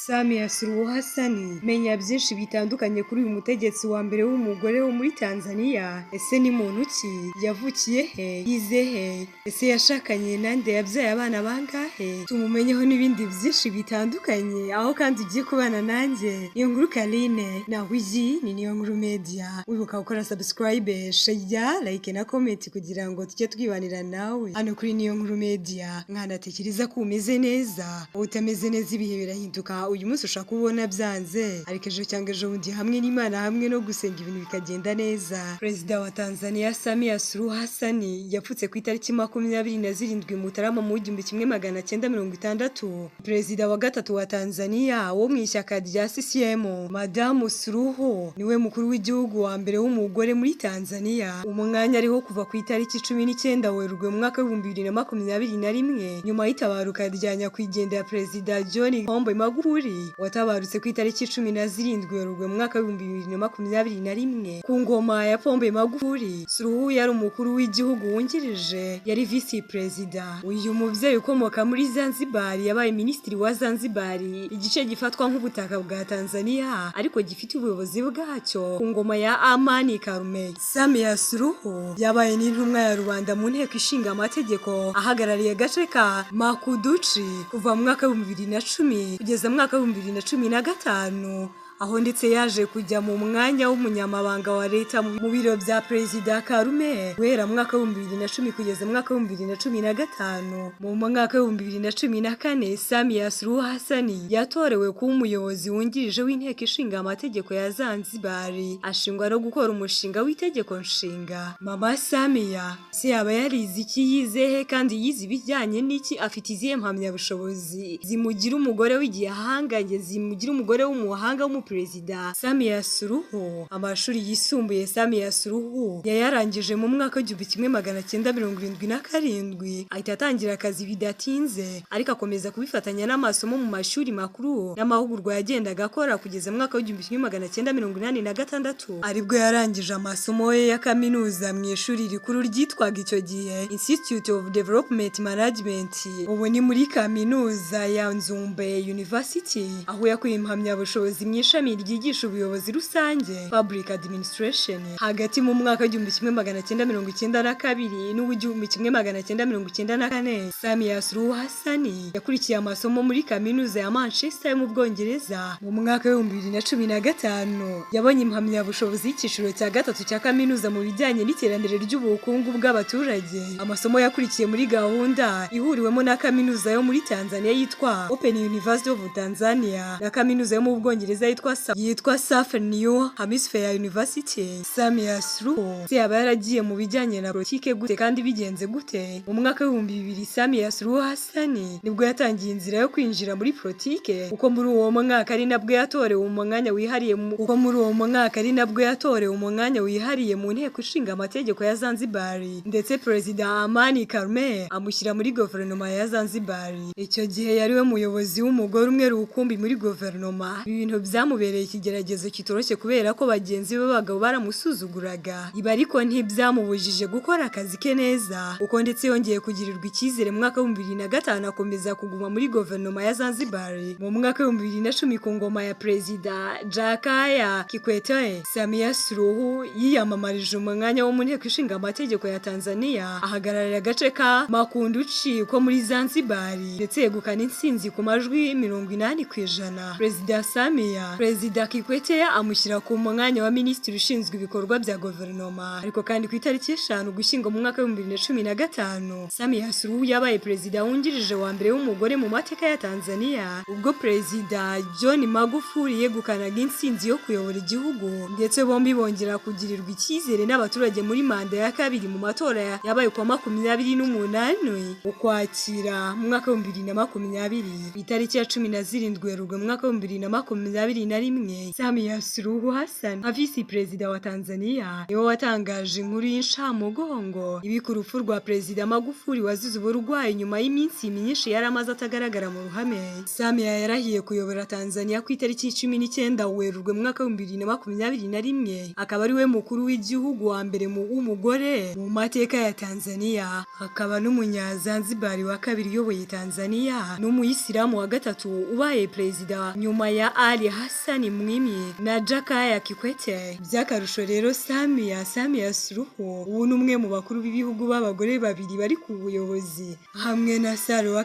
SAMIA SURUHU menya byinshi bitandukanye kuri uyu mutegetsi wa mbere w'umugore wo muri Tanzania. Ese ni muntu ki? Yavukiye he? Yize he? Ese yashakanye nande? Yabyaye abana bangahe? Tumumenyeho n'ibindi byinshi bitandukanye, aho kandi ugiye kubana nanjye Niyonkuru Karine. Nawe iyi ni Niyonkuru Media. Wibuka gukora subscribe, share, like na comment kugira ngo tujye twibanira nawe hano kuri Niyonkuru Media. Nkanatekereza ko umeze neza, utameze neza ibihe birahinduka. Uyu munsi ushaka kubona byanze, ariko ejo cyangwa ejo bundi hamwe n'Imana hamwe no gusenga ibintu bikagenda neza. Perezida wa Tanzania SAMIA SURUHU yapfutse ku itariki 27 Mutarama mu 1960. Perezida wa gatatu wa Tanzania wo mu ishyaka rya CCM, Madamu Suruhu, niwe mukuru w'igihugu wa mbere w'umugore muri Tanzania. Umwanya ariho kuva ku itariki 19 Werurwe mu mwaka wa 2021 nyuma y'itabaruka rya nyakwigendera Perezida John Pombe Magufuli watabarutse ku itariki 17 Werurwe mu mwaka wa 2021. Ku ngoma ya Pombe Magufuli, Suruhu yari umukuru w'igihugu wungirije, yari vice perezida. Uyu muvyeyi ukomoka muri Zanzibar yabaye minisitiri wa Zanzibar, igice gifatwa nk'ubutaka bwa Tanzania ariko gifite ubuyobozi bwacyo ku ngoma ya Amani Karume. SAMIA SURUHU yabaye n'intumwa ya rubanda mu nteko ishinga amategeko, ahagarariye agace ka Makuduchi kuva mu mwaka wa 2010 kugeza mu mwaka wa 2015, aho ndetse yaje kujya mu mwanya w'umunyamabanga wa leta mu biro bya Perezida Karume guhera mu mwaka wa 2010 kugeza mu mwaka wa 2015. Mu mwaka wa 2014 SAMIA SURUHU yatorewe kuba umuyobozi wungirije w'inteko ishinga amategeko ya Zanzibar, ashingwa no gukora umushinga w'itegeko nshinga. Mama SAMIA se yaba yarize iki? Yize he? Kandi yize ibijyanye n'iki? Afite izihe mpamyabushobozi zimugira umugore w'igihangange, zimugira umugore w'umuhanga Perezida SAMIA SURUHU? Amashuri yisumbuye SAMIA SURUHU yayarangije mu mwaka wa 1977, ahita atangira akazi bidatinze, ariko akomeza kubifatanya n'amasomo mu mashuri makuru n'amahugurwa yagendaga akora kugeza mu mwaka wa 1986, aribwo yarangije amasomo ye ya kaminuza mu ishuri rikuru ryitwaga icyo gihe Institute of Development Management. Ubu ni muri kaminuza ya Nzumbe University, aho yakuye impamyabushobozi mu ishami ryigisha ubuyobozi rusange Public Administration. Hagati mu mwaka wa 1992 n'u1994 SAMIA SURUHU yakurikiye amasomo muri kaminuza ya Manchester mu Bwongereza. Mu mwaka wa 2015 yabonye impamyabushobozi y'icyiciro cya gatatu cya kaminuza mu bijyanye n'iterambere ry'ubukungu bw'abaturage. Amasomo yakurikiye muri gahunda ihuriwemo na kaminuza yo muri Tanzania yitwa Open University of Tanzania na kaminuza yo mu Bwongereza yitwa Southern New Hemisphere University. SAMIA SURUHU yaba yaragiye mu bijyanye na politike gute kandi bigenze gute? Mu mwaka wa 2000 SAMIA SURUHU nibwo yatangiye inzira yo kwinjira muri politike, uko muri uwo mwaka ari nabwo yatorewe umwanya wihariye mu nteko ishinga amategeko ya Zanzibar, ndetse Perezida Amani Karume amushyira muri guverinoma ya Zanzibar. Icyo gihe yari we muyobozi w'umugore umwe rukumbi muri guverinoma. Ibintu byamubereye ikigeragezo kitoroshye kubera ko bagenzi be b'abagabo baramusuzuguraga, ibi ariko ntibyamubujije gukora akazi ke neza, uko ndetse yongeye kugirirwa icyizere mu mwaka wa 2005 akomeza kuguma muri guverinoma ya Zanzibar. Mu mwaka wa 2010 ku ngoma ya Perezida Jakaya Kikwete, SAMIA SURUHU yiyamamarije umwanya wo mu nteko ishinga amategeko ya Tanzania, ahagararira agace ka Makunduchi ko muri Zanzibar, ndetse yegukana intsinzi ku majwi 80%. Perezida Kikwete amushyira ku mwanya wa minisitiri ushinzwe ibikorwa bya guverinoma, ariko kandi ku itariki 5 Ugushyingo mu mwaka wa 2015 SAMIA SURUHU yabaye perezida wungirije wa mbere w'umugore mu mateka ya Tanzania, ubwo Perezida John Magufuli yegukanaga intsinzi yo kuyobora igihugu, ndetse bombi bongera kugirirwa icyizere n'abaturage muri manda ya kabiri mu matora yabaye kwa 28 Ukwakira mu mwaka wa 2020. Itariki ya 17 Werurwe mu mwaka wa 2021 2021 SAMIA SURUHU Hassan nka visi perezida wa Tanzania niwe watangaje inkuru y'inshamugongo ibika urupfu rwa perezida Magufuli wazize uburwayi nyuma y'iminsi myinshi yari amaze atagaragara mu ruhame. SAMIA yarahiye kuyobora Tanzania ku itariki 19 Werurwe mu mwaka wa 2021 akaba ari we mukuru w'igihugu wa mbere w'umugore mu mateka ya Tanzania, akaba n'umunyazanzibari wa kabiri uyoboye Tanzania n'umuyisilamu wa gatatu ubaye perezida nyuma ya Ali Hassan Mwinyi na Jakaya Kikwete. By'akarusho rero SAMIA SURUHU ubu n'umwe mu bakuru b'ibihugu b'abagore babiri bari ku buyobozi hamwe na Sahle wa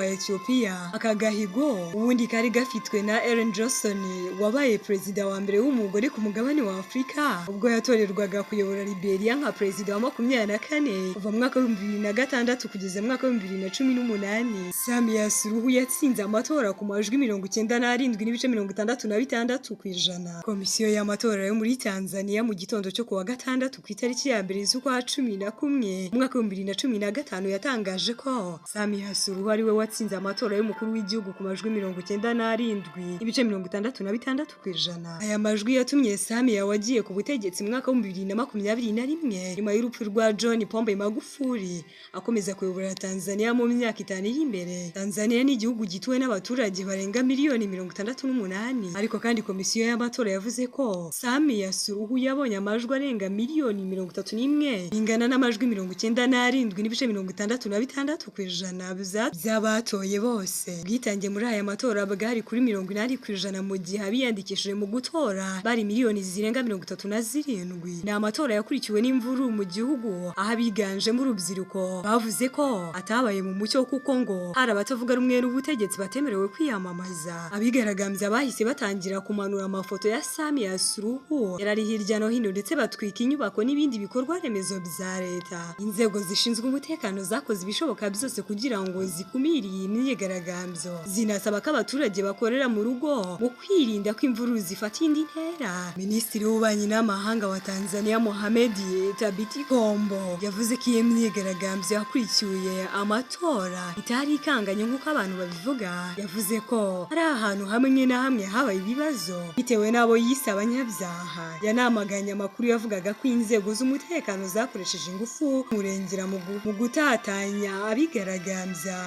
Ethiopia. Akagahigo ubundi kari gafitwe na Ellen Johnson wabaye perezida wa mbere w'umugore ku mugabane wa Afrika ubwo yatorerwaga kuyobora Liberia nka perezida wa 24 kuva mu mwaka wa 2006 kugeza mu mwaka wa 2018. SAMIA SURUHU yatsinze amatora ku majwi 97.66%. Komisiyo y'amatora yo muri Tanzania mu gitondo cyo kuwa gatandatu ku itariki ya mbere z'ukwa 11 mu mwaka wa 2015 yatangaje ko SAMIA SURUHU ari we watsinze amatora y'umukuru w'igihugu ku majwi 97.66%. Aya majwi yatumye SAMIA wagiye ku butegetsi mu mwaka wa 2021 nyuma y'urupfu rwa John Pombe Magufuli akomeza kuyobora Tanzania mu myaka 5 iri imbere. Tanzania ni igihugu gituwe n'abaturage barenga miliyoni 68, ariko kandi komisiyo y'amatora yavuze ko SAMIA SURUHU yabonye amajwi arenga miliyoni 31 ingana n'amajwi 97.66% by'abatoye bose. Bwitange muri aya matora bwari kuri 80% mu gihe abiyandikishije mu gutora bari miliyoni zirenga 37. Ni amatora yakurikiwe n'imvururu mu gihugu aho abiganjemo urubyiruko bavuze ko atabaye mu mucyo kuko ngo hari abatavuga rumwe n'ubutegetsi batemerewe kwiyamamaza. Abigaragambya bahise batangira kumanura amafoto ya SAMIA SURUHU yarari hirya no hino ndetse batwika inyubako n'ibindi bikorwa remezo bya leta. Inzego zishinzwe umutekano zakoze ibishoboka byose kugira ngo zikumire iyi myigaragambyo, zinasaba ko abaturage bakorera mu rugo mu kwirinda ko imvururu zifata indi ntera. Minisitiri w'ububanyi n'amahanga wa Tanzania Mohamed Thabiti Kombo yavuze ko iyi myigaragambyo yakurikiye amatora itari ikanganye nk'uko abantu babivuga. Yavuze ko hari ahantu hamwe na hamwe habaye ibibazo bitewe n'abo yise abanyabyaha. Yanamaganye amakuru yavugaga ko inzego z'umutekano zakoresheje ingufu murengera mu gutatanya abigaragambya.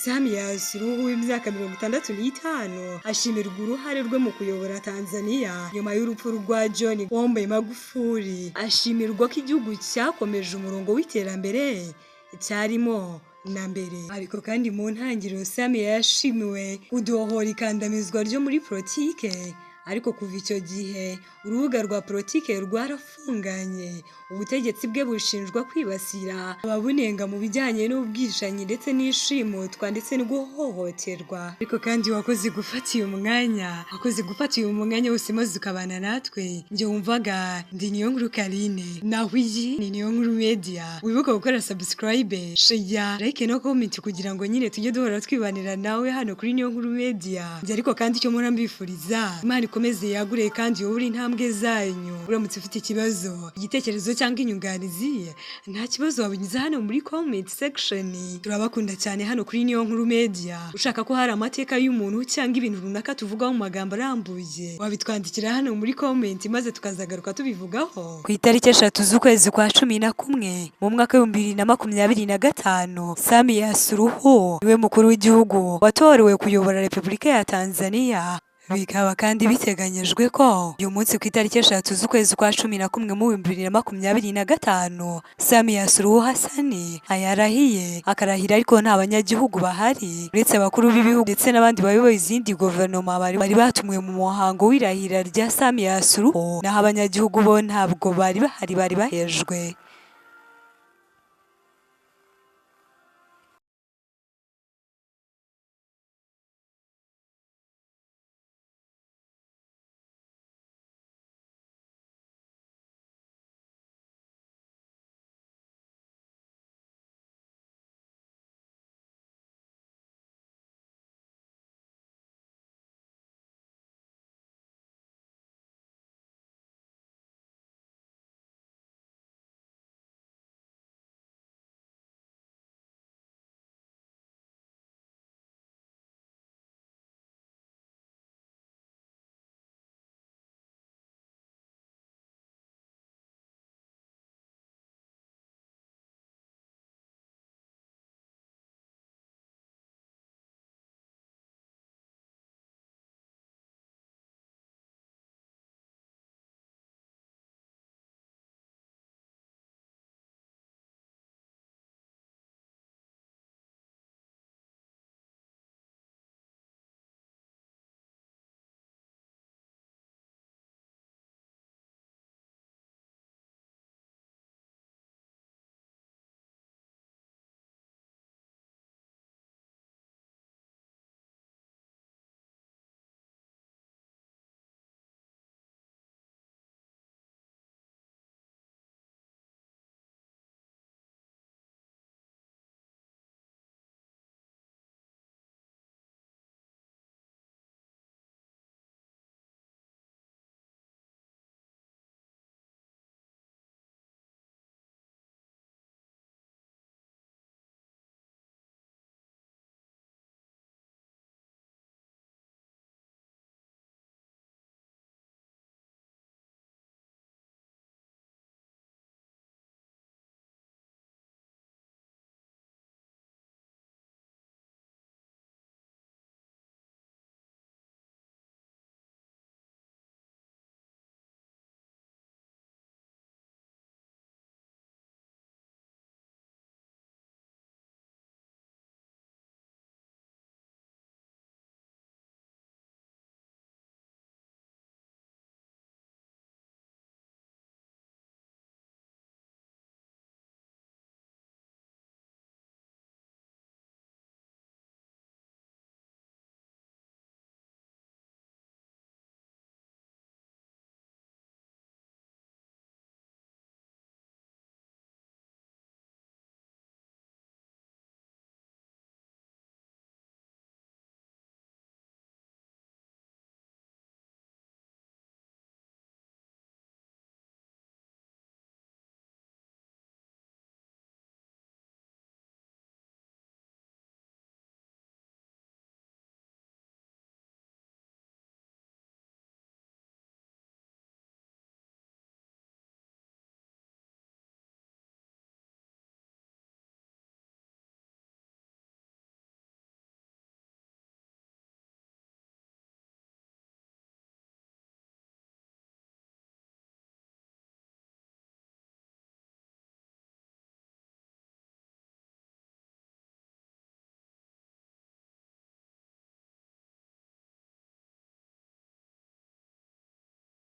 SAMIA SURUHU w'imyaka 65 ashimirwa uruhare rwe mu kuyobora Tanzania nyuma y'urupfu rwa John Pombe Magufuli. Ashimirwa ko igihugu cyakomeje umurongo w'iterambere cyarimo na mbere. Ariko kandi mu ntangiriro SAMIA yashimiwe kudohora ikandamizwa ryo muri politike, ariko kuva icyo gihe urubuga rwa politike rwarafunganye. Ubutegetsi bwe bushinjwa kwibasira ababunenga mu bijyanye n'ubwishanyi ndetse n'ishimutwa ndetse no guhohoterwa. Ariko kandi wakoze gufata uyu mwanya wose maze ukabana natwe. Njye wumvaga ndi Niyonkuru Karine, naho iyi ni Niyonkuru Media. Wibuka gukora subscribe, share, like no comment kugira ngo nyine tujye duhora twibanira nawe hano kuri Niyonkuru Media. Njye ariko kandi icyo mpora mbifuriza, Imana ikomeze yagure kandi yobure intambwe zanyu. Uramutse ufite ikibazo, igitekerezo cyangwa inyunganizi, nta kibazo wabinyuza hano muri comment section. Turabakunda cyane hano kuri Niyonkuru Media. Ushaka ko hari amateka y'umuntu cyangwa ibintu runaka tuvugaho mu magambo arambuye, wabitwandikira hano muri comment maze tukazagaruka tubivugaho. Ku itariki 3 z'ukwezi kwa 11 mu mwaka wa 2025 SAMIA SURUHU niwe mukuru w'igihugu watorewe kuyobora Repubulika ya Tanzania. Bikaba kandi biteganyijwe ko uyu munsi ku itariki 3 z'ukwezi kwa 11 mu 2025 SAMIA SURUHU Hassan ayarahiye akarahira, ariko nta banyagihugu bahari uretse abakuru b'ibihugu ndetse n'abandi bayoboye izindi guverinoma bari batumwe mu muhango w'irahira rya SAMIA SURUHU, naho abanyagihugu bo ntabwo bari bahari, bari bahejwe.